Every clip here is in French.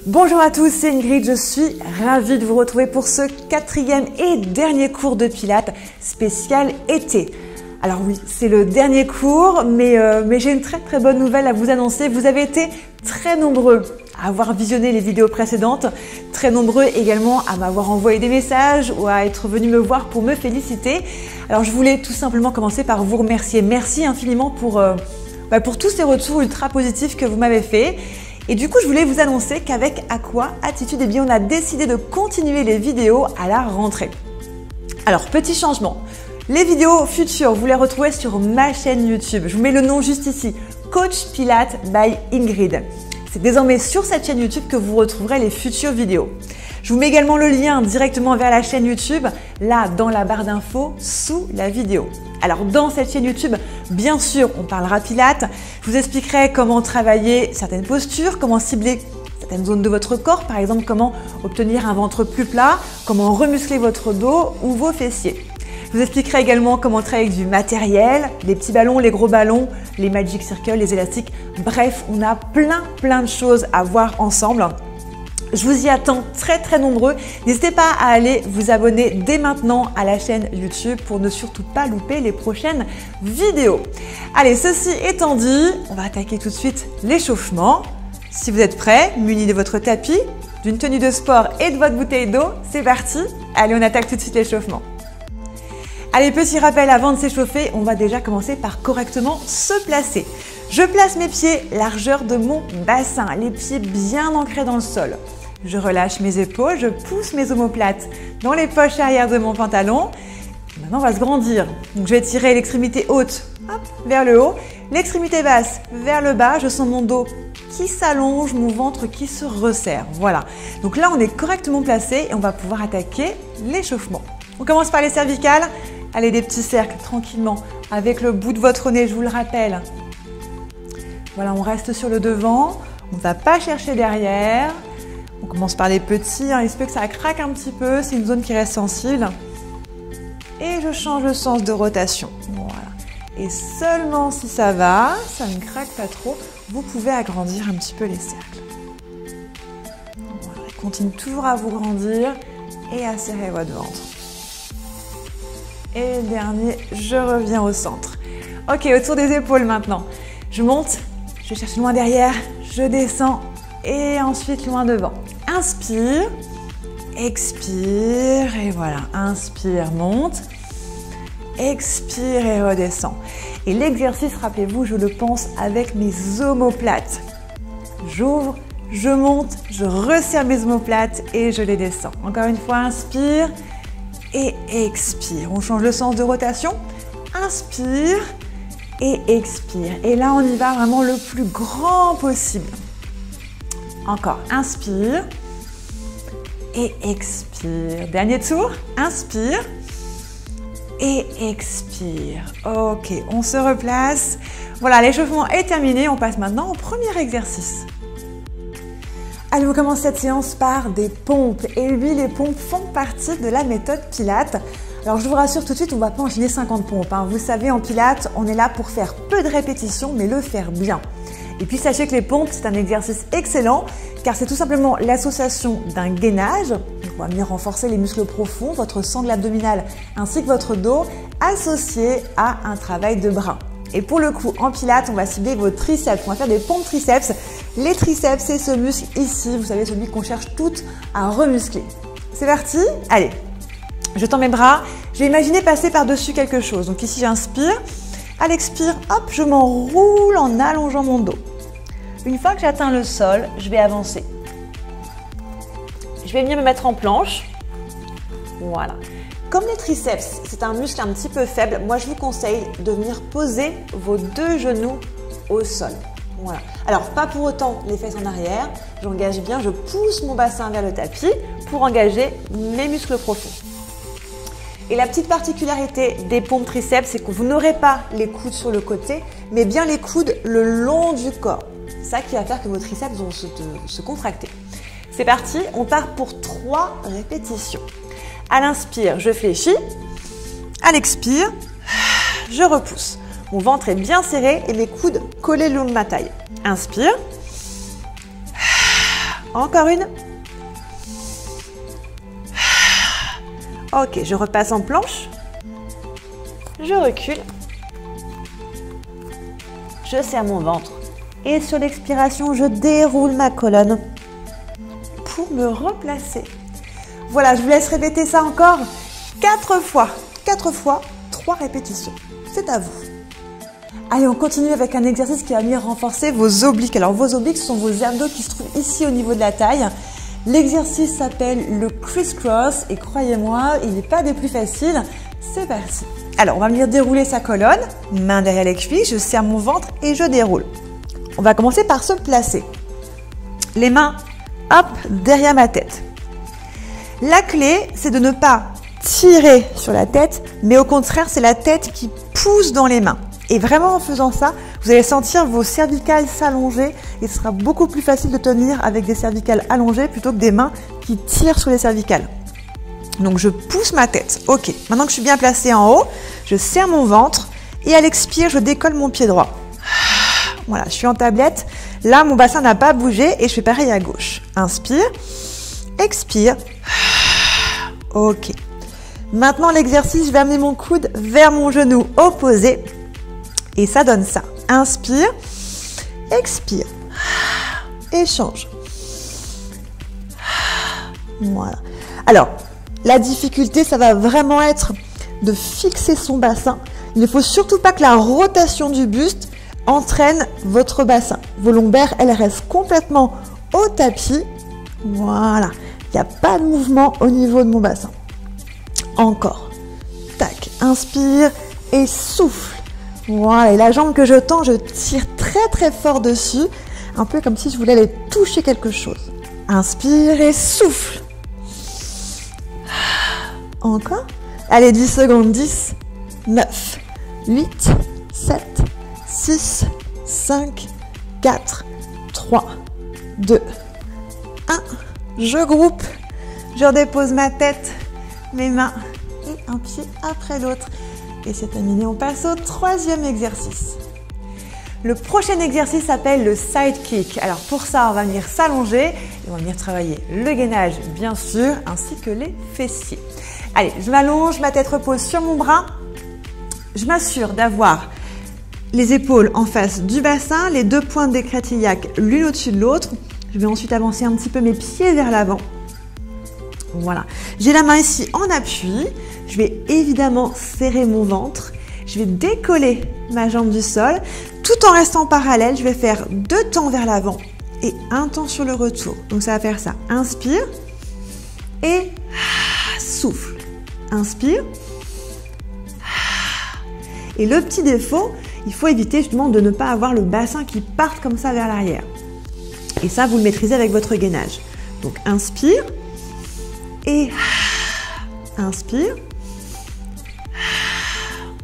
Bonjour à tous, c'est Ingrid, je suis ravie de vous retrouver pour ce 4e et dernier cours de Pilates spécial été. Alors oui, c'est le dernier cours, mais j'ai une très bonne nouvelle à vous annoncer. Vous avez été très nombreux à avoir visionné les vidéos précédentes, très nombreux également à m'avoir envoyé des messages ou à être venus me voir pour me féliciter. Alors je voulais tout simplement commencer par vous remercier. Merci infiniment pour tous ces retours ultra positifs que vous m'avez fait. Et du coup, je voulais vous annoncer qu'avec Aqua Attitude, on a décidé de continuer les vidéos à la rentrée. Alors, petit changement. Les vidéos futures, vous les retrouvez sur ma chaîne YouTube. Je vous mets le nom juste ici, Coach Pilates by Ingrid. C'est désormais sur cette chaîne YouTube que vous retrouverez les futures vidéos. Je vous mets également le lien directement vers la chaîne YouTube, là dans la barre d'infos, sous la vidéo. Alors dans cette chaîne YouTube, bien sûr, on parlera Pilates. Je vous expliquerai comment travailler certaines postures, comment cibler certaines zones de votre corps, par exemple comment obtenir un ventre plus plat, comment remuscler votre dos ou vos fessiers. Je vous expliquerai également comment travailler avec du matériel, les petits ballons, les gros ballons, les Magic Circle, les élastiques. Bref, on a plein de choses à voir ensemble. Je vous y attends très nombreux. N'hésitez pas à aller vous abonner dès maintenant à la chaîne YouTube pour ne surtout pas louper les prochaines vidéos. Allez, ceci étant dit, on va attaquer tout de suite l'échauffement. Si vous êtes prêts, munis de votre tapis, d'une tenue de sport et de votre bouteille d'eau, c'est parti. Allez, on attaque tout de suite l'échauffement. Allez, petit rappel avant de s'échauffer, on va déjà commencer par correctement se placer. Je place mes pieds largeur de mon bassin, les pieds bien ancrés dans le sol. Je relâche mes épaules, je pousse mes omoplates dans les poches arrière de mon pantalon. Maintenant, on va se grandir. Donc, je vais tirer l'extrémité haute vers le haut, l'extrémité basse vers le bas. Je sens mon dos qui s'allonge, mon ventre qui se resserre. Voilà. Donc là, on est correctement placé et on va pouvoir attaquer l'échauffement. On commence par les cervicales. Allez, des petits cercles tranquillement avec le bout de votre nez, je vous le rappelle. Voilà, on reste sur le devant. On ne va pas chercher derrière. On commence par les petits, il se peut que ça craque un petit peu, c'est une zone qui reste sensible. Et je change le sens de rotation. Voilà. Et seulement si ça va, ça ne craque pas trop, vous pouvez agrandir un petit peu les cercles. Voilà. Continuez toujours à vous grandir et à serrer votre ventre. Et le dernier, je reviens au centre. Ok, autour des épaules maintenant. Je monte, je cherche loin derrière, je descends et ensuite loin devant. Inspire, expire et voilà. Inspire, monte, expire et redescend. Et l'exercice, rappelez-vous, je le pense avec mes omoplates. J'ouvre, je monte, je resserre mes omoplates et je les descends. Encore une fois, inspire et expire. On change le sens de rotation. Inspire et expire. Et là, on y va vraiment le plus grand possible. Encore, inspire et expire. Dernier tour, inspire et expire. Ok, on se replace. Voilà, l'échauffement est terminé. On passe maintenant au premier exercice. Allez, on commence cette séance par des pompes. Et oui, les pompes font partie de la méthode Pilates. Alors, je vous rassure tout de suite, on ne va pas enchaîner 50 pompes. Vous savez, en Pilates, on est là pour faire peu de répétitions, mais le faire bien. Et puis, sachez que les pompes, c'est un exercice excellent, car c'est tout simplement l'association d'un gainage, on va venir renforcer les muscles profonds, votre sangle abdominale ainsi que votre dos, associé à un travail de bras. Et pour le coup, en Pilates, on va cibler vos triceps. On va faire des pompes triceps. Les triceps, c'est ce muscle ici, vous savez, celui qu'on cherche toutes à remuscler. C'est parti? Allez, je tends mes bras. Je vais imaginer passer par-dessus quelque chose. Donc ici, j'inspire. À l'expire, hop, je m'enroule en allongeant mon dos. Une fois que j'atteins le sol, je vais avancer. Je vais venir me mettre en planche. Voilà. Comme les triceps, c'est un muscle un petit peu faible, moi je vous conseille de venir poser vos deux genoux au sol. Voilà. Alors, pas pour autant les fesses en arrière, j'engage bien, je pousse mon bassin vers le tapis pour engager mes muscles profonds. Et la petite particularité des pompes triceps, c'est que vous n'aurez pas les coudes sur le côté, mais bien les coudes le long du corps. C'est ça qui va faire que vos triceps vont se contracter. C'est parti, on part pour 3 répétitions. À l'inspire, je fléchis. À l'expire, je repousse. Mon ventre est bien serré et mes coudes collés le long de ma taille. Inspire. Encore une. Ok, je repasse en planche. Je recule. Je serre mon ventre. Et sur l'expiration, je déroule ma colonne pour me replacer. Voilà, je vous laisse répéter ça encore 4 fois. 4 fois, 3 répétitions. C'est à vous. Allez, on continue avec un exercice qui va venir renforcer vos obliques. Alors, vos obliques, ce sont vos abdos qui se trouvent ici au niveau de la taille. L'exercice s'appelle le criss-cross et croyez-moi, il n'est pas des plus faciles. C'est parti. Alors, on va venir dérouler sa colonne, main derrière les cuisses, je serre mon ventre et je déroule. On va commencer par se placer. Les mains, hop, derrière ma tête. La clé, c'est de ne pas tirer sur la tête, mais au contraire, c'est la tête qui pousse dans les mains. Et vraiment, en faisant ça, vous allez sentir vos cervicales s'allonger et ce sera beaucoup plus facile de tenir avec des cervicales allongées plutôt que des mains qui tirent sur les cervicales. Donc, je pousse ma tête. Ok, maintenant que je suis bien placée en haut, je serre mon ventre et à l'expire, je décolle mon pied droit. Voilà, je suis en tablette. Là, mon bassin n'a pas bougé et je fais pareil à gauche. Inspire, expire. Ok. Maintenant, l'exercice, je vais amener mon coude vers mon genou opposé. Et ça donne ça. Inspire, expire, échange. Voilà. Alors, la difficulté, ça va vraiment être de fixer son bassin. Il ne faut surtout pas que la rotation du buste entraîne votre bassin. Vos lombaires, elles restent complètement au tapis. Voilà. Il n'y a pas de mouvement au niveau de mon bassin. Encore. Tac. Inspire et souffle. Voilà, et la jambe que je tends, je tire très très fort dessus, un peu comme si je voulais aller toucher quelque chose. Inspire et souffle. Encore. Allez, 10 secondes. 10, 9, 8, 7, 6, 5, 4, 3, 2, 1. Je groupe. Je redépose ma tête, mes mains et un pied après l'autre. Et c'est terminé, on passe au 3e exercice. Le prochain exercice s'appelle le side kick. Alors pour ça, on va venir s'allonger et on va venir travailler le gainage, bien sûr, ainsi que les fessiers. Allez, je m'allonge, ma tête repose sur mon bras. Je m'assure d'avoir les épaules en face du bassin, les 2 pointes d'écrête iliaque l'une au-dessus de l'autre. Je vais ensuite avancer un petit peu mes pieds vers l'avant. Voilà. J'ai la main ici en appui. Je vais évidemment serrer mon ventre. Je vais décoller ma jambe du sol. Tout en restant parallèle, je vais faire 2 temps vers l'avant et 1 temps sur le retour. Donc ça va faire ça. Inspire et souffle. Inspire. Et le petit défaut, il faut éviter justement de ne pas avoir le bassin qui parte comme ça vers l'arrière. Et ça, vous le maîtrisez avec votre gainage. Donc inspire et inspire.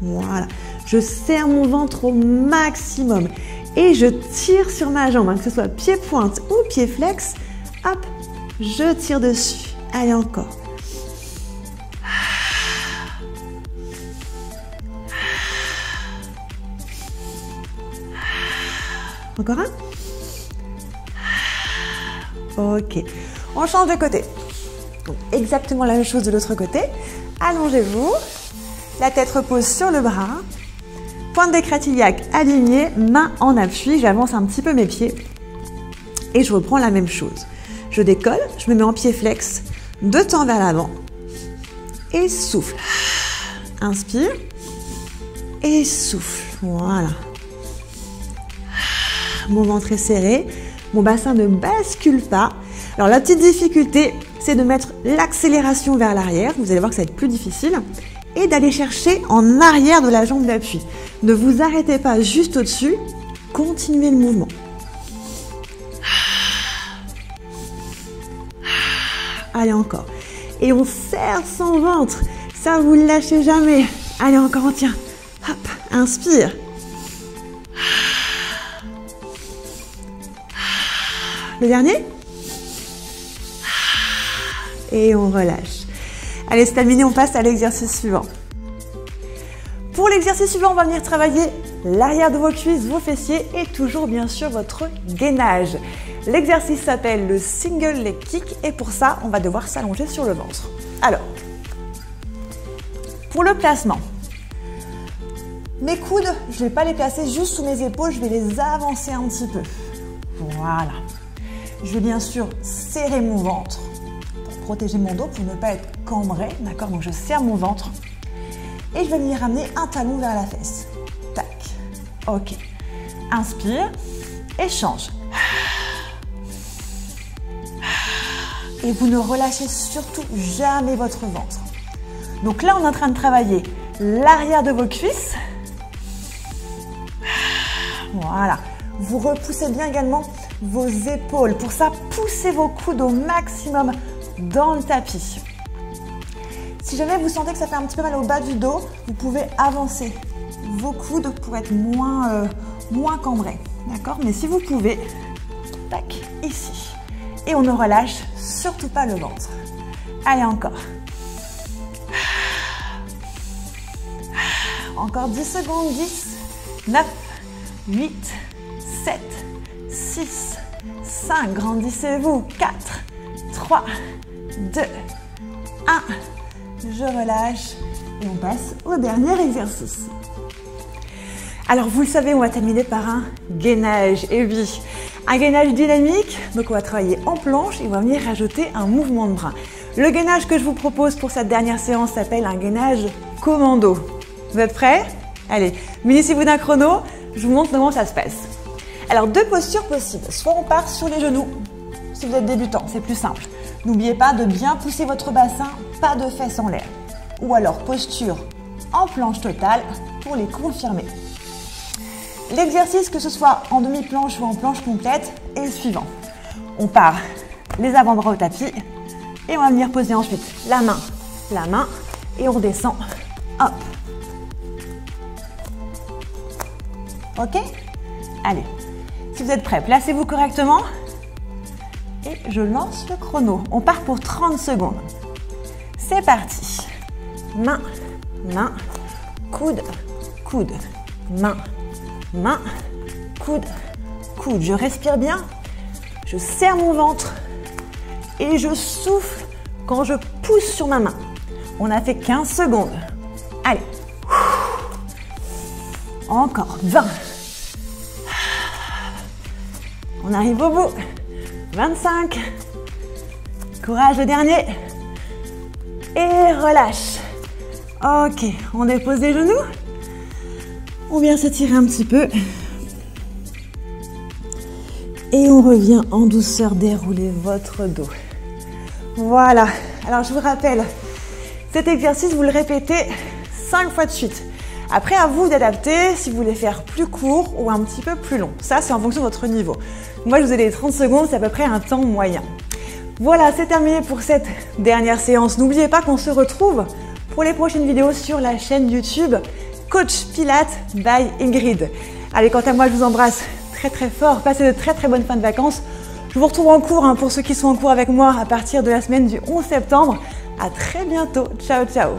Voilà, je serre mon ventre au maximum et je tire sur ma jambe, que ce soit pied pointe ou pied flex. Hop, je tire dessus. Allez, encore. Encore un. Ok, on change de côté. Donc, exactement la même chose de l'autre côté. Allongez-vous. La tête repose sur le bras, pointe d'écrête iliaque alignée, main en appui, j'avance un petit peu mes pieds et je reprends la même chose. Je décolle, je me mets en pied flex, 2 temps vers l'avant et souffle. Inspire et souffle. Voilà. Mon ventre est serré, mon bassin ne bascule pas. Alors la petite difficulté, c'est de mettre l'accélération vers l'arrière. Vous allez voir que ça va être plus difficile. Et d'aller chercher en arrière de la jambe d'appui. Ne vous arrêtez pas juste au-dessus, continuez le mouvement. Allez, encore. Et on serre son ventre, ça vous ne lâchez jamais. Allez, encore, on tient. Hop, inspire. Le dernier. Et on relâche. Allez, c'est terminé, on passe à l'exercice suivant. Pour l'exercice suivant, on va venir travailler l'arrière de vos cuisses, vos fessiers et toujours bien sûr votre gainage. L'exercice s'appelle le single leg kick et pour ça, on va devoir s'allonger sur le ventre. Alors, pour le placement, mes coudes, je ne vais pas les placer juste sous mes épaules, je vais les avancer un petit peu. Voilà. Je vais bien sûr serrer mon ventre pour protéger mon dos, pour ne pas être cambré, d'accord? Donc je serre mon ventre et je vais venir ramener un talon vers la fesse. Tac. Ok. Inspire, échange. Et vous ne relâchez surtout jamais votre ventre. Donc là, on est en train de travailler l'arrière de vos cuisses. Voilà. Vous repoussez bien également vos épaules. Pour ça, poussez vos coudes au maximum dans le tapis. Si jamais vous sentez que ça fait un petit peu mal au bas du dos, vous pouvez avancer vos coudes pour être moins cambrés. D'accord? Mais si vous pouvez, tac, ici. Et on ne relâche surtout pas le ventre. Allez, encore. Encore 10 secondes. 10, 9, 8, 7, 6, 5. Grandissez-vous. 4, 3, 2, 1. Je relâche et on passe au dernier exercice. Alors vous le savez, on va terminer par un gainage. Et oui, un gainage dynamique. Donc on va travailler en planche et on va venir rajouter un mouvement de bras. Le gainage que je vous propose pour cette dernière séance s'appelle un gainage commando. Vous êtes prêts? Allez, munissez-vous d'un chrono, je vous montre comment ça se passe. Alors deux postures possibles. Soit on part sur les genoux, si vous êtes débutant, c'est plus simple. N'oubliez pas de bien pousser votre bassin, pas de fesses en l'air. Ou alors posture en planche totale pour les confirmer. L'exercice, que ce soit en demi-planche ou en planche complète, est le suivant. On part les avant-bras au tapis et on va venir poser ensuite la main et on redescend. Hop. Ok? Allez, si vous êtes prêts, placez-vous correctement et je lance le chrono. On part pour 30 secondes. C'est parti. Main, coude, coude, main, coude, coude. Je respire bien, je serre mon ventre et je souffle quand je pousse sur ma main. On a fait 15 secondes. Allez. Encore 20. On arrive au bout. 25. Courage, le dernier. Et relâche. Ok, on dépose les genoux. On vient s'étirer un petit peu. Et on revient en douceur dérouler votre dos. Voilà. Alors je vous rappelle, cet exercice, vous le répétez 5 fois de suite. Après, à vous d'adapter si vous voulez faire plus court ou un petit peu plus long. Ça, c'est en fonction de votre niveau. Moi, je vous ai dit 30 secondes, c'est à peu près un temps moyen. Voilà, c'est terminé pour cette dernière séance. N'oubliez pas qu'on se retrouve pour les prochaines vidéos sur la chaîne YouTube Coach Pilates by Ingrid. Allez, quant à moi, je vous embrasse très très fort. Passez de très très bonnes fins de vacances. Je vous retrouve en cours pour ceux qui sont en cours avec moi à partir de la semaine du 11 septembre. À très bientôt. Ciao, ciao.